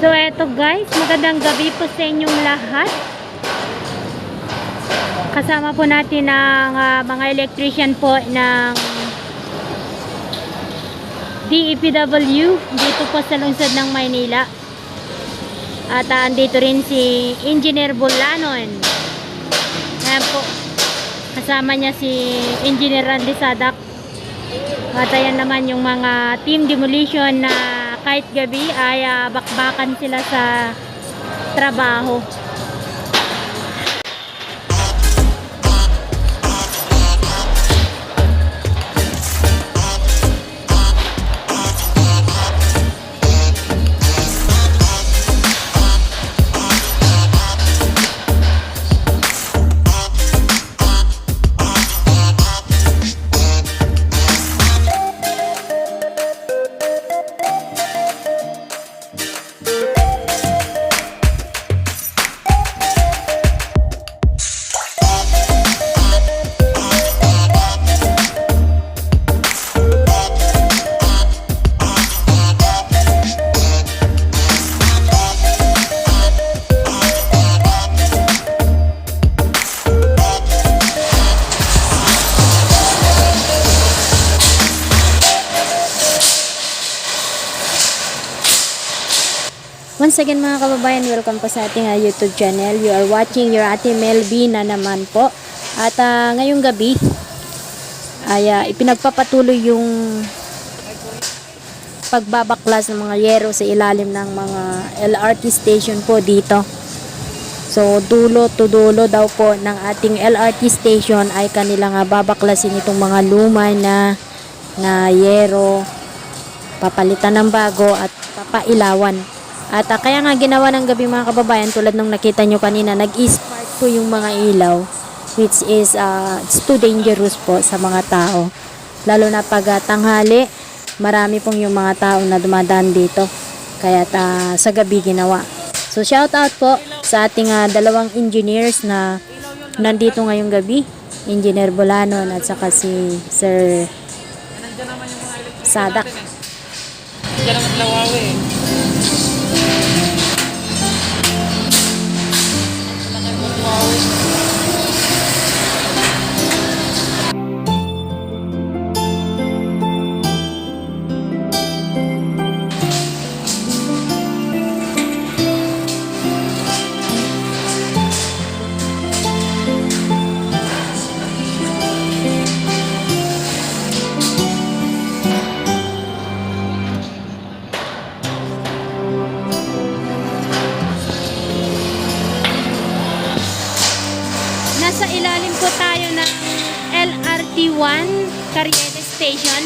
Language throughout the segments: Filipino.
So eto guys, magandang gabi po sa inyong lahat. Kasama po natin ang mga electrician po ng DEPW dito po sa lungsod ng Maynila. At andito rin si Engineer Bulanon. Ayan po, kasama niya si Engineer Randy Sadak. At ayan naman yung mga team demolition na kahit gabi ay bakbakan sila sa trabaho. Once again mga kababayan, welcome po sa ating YouTube channel. You are watching your Ate Melby na naman po. At ngayong gabi ay ipinagpapatuloy yung pagbabaklas ng mga yero sa ilalim ng mga LRT station po dito. So dulo to dulo daw po ng ating LRT station ay kanilang babaklasin itong mga lumay na yero, papalitan ng bago at papailawan. At kaya nga ginawa ng gabi mga kababayan, tulad nung nakita nyo kanina, nag-spark po yung mga ilaw, which is it's too dangerous po sa mga tao. Lalo na pag tanghali, marami pong yung mga tao na dumadaan dito. Kaya sa gabi ginawa. So shout out po sa ating dalawang engineers na nandito ngayong gabi, Engineer Bulanon at saka si Sir Sadak. Diyan naman lawawi eh. Nasa ilalim po tayo ng LRT1 Cariete Station.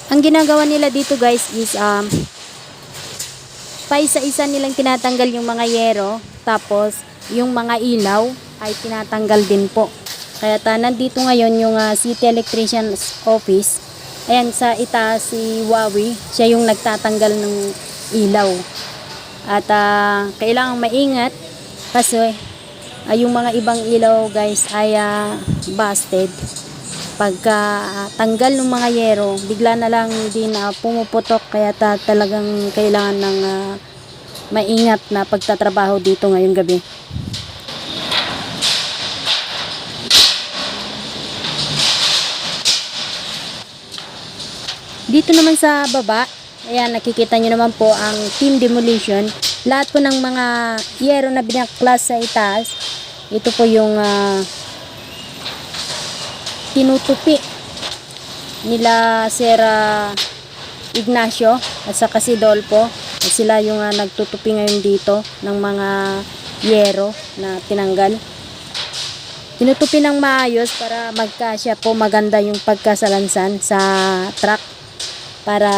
Ang ginagawa nila dito guys is paisa-isa nilang tinatanggal yung mga yero, tapos yung mga ilaw ay tinatanggal din po. Kaya nandito ngayon yung City Electrician's Office. Ayan, sa itaas si Wawi, siya yung nagtatanggal ng ilaw. At kailangang maingat kasi yung mga ibang ilaw guys ay busted. Pagka tanggal ng mga yero, bigla na lang din pumuputok. Kaya talagang kailangan ng maingat na pagtatrabaho dito ngayong gabi. Dito naman sa baba, ayan, nakikita nyo naman po ang team demolition. Lahat po ng mga yero na binaklas sa itaas, ito po yung tinutupi nila Sir Ignacio at saka si Dolpo. At sila yung nagtutupi ngayon dito ng mga yero na tinanggal. Tinutupi ng maayos para magkasya po, maganda yung pagkasalansan sa truck, para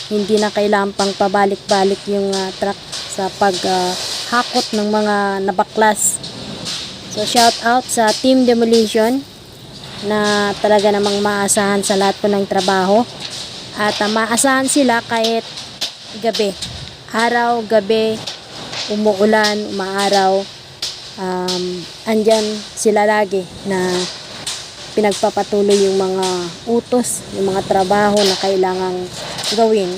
hindi na kailangan pang pabalik-balik yung truck sa paghakot ng mga nabaklas. So shout out sa team demolition na talaga namang maasahan sa lahat po ng trabaho. At maasahan sila kahit gabi, araw, gabi, umuulan, umaaraw, andyan sila lagi na pinagpapatuloy yung mga utos, yung mga trabaho na kailangang gawin,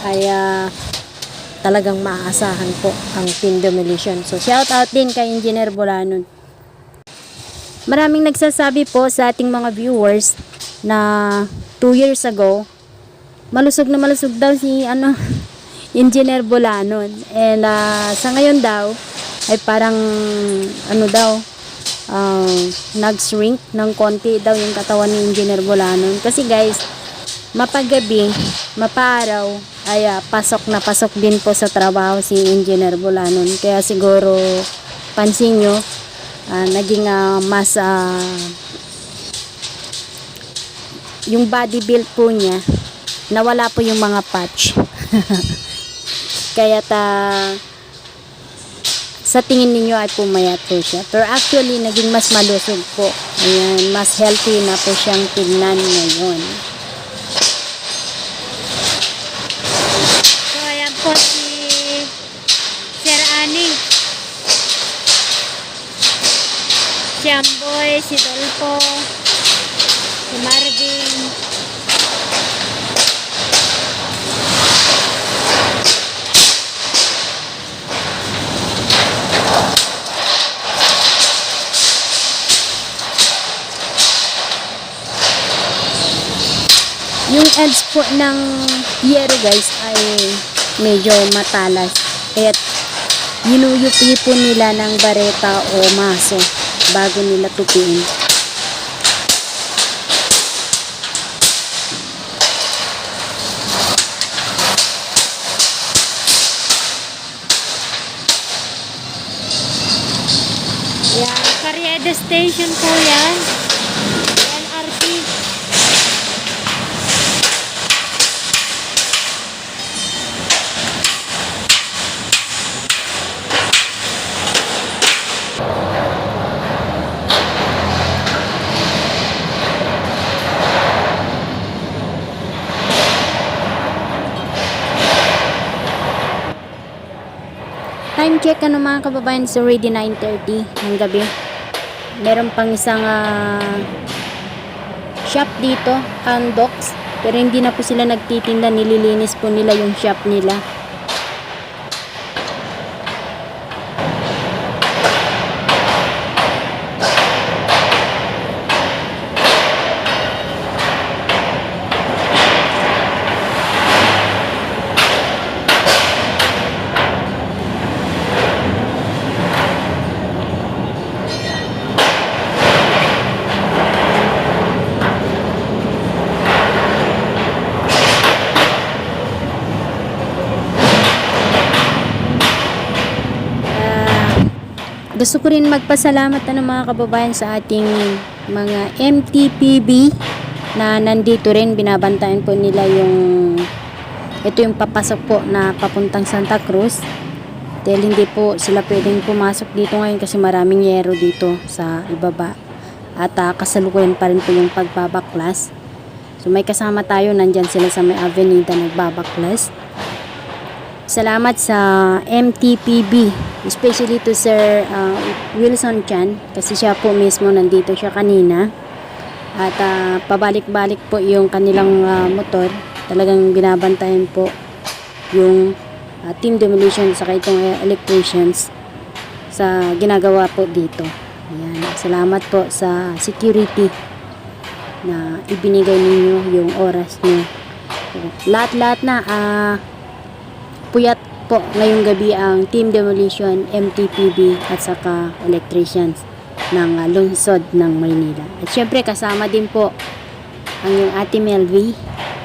ay talagang maaasahan po ang Team Demolition. So shout out din kay Engineer Bolanon. Maraming nagsasabi po sa ating mga viewers na 2 years ago, malusog na malusog daw si Engineer Bolanon. And sa ngayon daw, ay parang nag-shrink ng konti daw yung katawan ni Engineer Bolanon. Kasi guys, mapagabi, mapaaraw, ay pasok na pasok din po sa trabaho si Engineer Bolanon. Kaya siguro, pansin nyo, naging mas yung body build po niya, nawala po yung mga patch. Kaya sa tingin ninyo ay pumayat po siya. Pero actually, naging mas malusog po. Ayan, mas healthy na po siyang tignan ngayon. So, ayan po si Sir Ani. Si Amboy, si Dolpo, si Marvin. Yung edge po ng yero guys ay medyo matalas. Kaya yinuyupi po nila ng bareta o maso bago nila tupiin. Yan, Carriedo Station po yan. LRT. Time check mga kababayan, it's already 9:30 ng gabi. Meron pang isang shop dito, Candox, pero hindi na po sila nagtitinda, nililinis po nila yung shop nila. Gusto ko rin magpasalamat mga kababayan sa ating mga MTPB na nandito rin, binabantayan po nila ito yung papasok po na papuntang Santa Cruz, dahil hindi po sila pwedeng pumasok dito ngayon kasi maraming yero dito sa ibaba at kasalukuyan pa rin po yung pagbabaklas. So may kasama tayo, nandyan sila sa may avenida nagbabaklas. Salamat sa MTPB, especially to Sir Wilson Chan, kasi siya po mismo nandito siya kanina at pabalik-balik po yung kanilang motor. Talagang binabantayan po yung Team Demolition sa itong electricians sa ginagawa po dito. Ayan. Salamat po sa security na ibinigay ninyo yung oras nyo. Lahat-lahat na puyat po ngayong gabi ang Team Demolition, MTPB at saka electricians ng lungsod ng Maynila. At syempre kasama din po ang yung Ate Melvie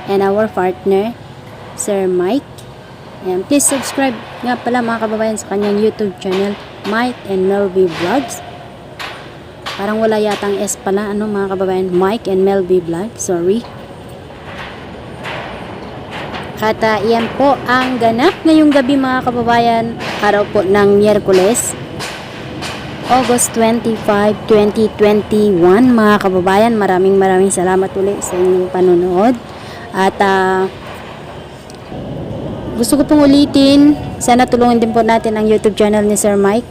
and our partner Sir Mike. And please subscribe nga pala mga kababayan sa kanyang YouTube channel, Mike and Melvie Vlogs. Parang wala yatang S pala, mga kababayan, Mike and Melvie Vlogs, sorry. At iyan po ang ganap ngayong gabi mga kababayan, araw po ng Miyerkules, August 25, 2021 mga kababayan. Maraming salamat ulit sa inyong panonood. At gusto ko pong ulitin, sana tulungan din po natin ang YouTube channel ni Sir Mike,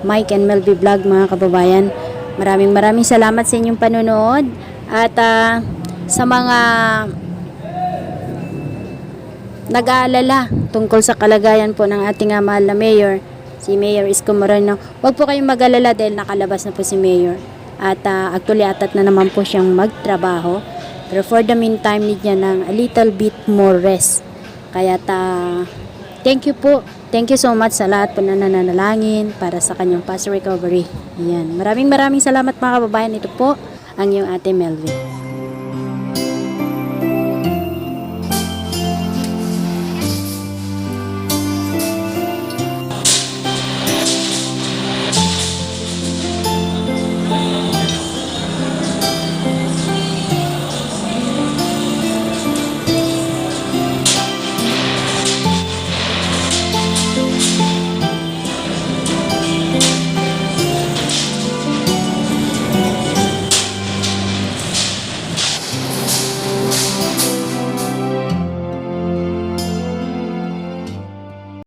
Mike and Melvy Vlog mga kababayan. Maraming salamat sa inyong panonood at sa mga nag-aalala tungkol sa kalagayan po ng ating mahal na mayor, si Mayor Isko Moreno. Huwag po kayong mag-alala dahil nakalabas na po si Mayor at actually atat na naman po siyang magtrabaho, pero for the meantime need niya ng a little bit more rest. Kaya thank you po. Thank you so much sa lahat po na nananalangin para sa kanyang fast recovery. Ayan. Maraming salamat mga kababayan. Ito po ang iyong ate Melvy.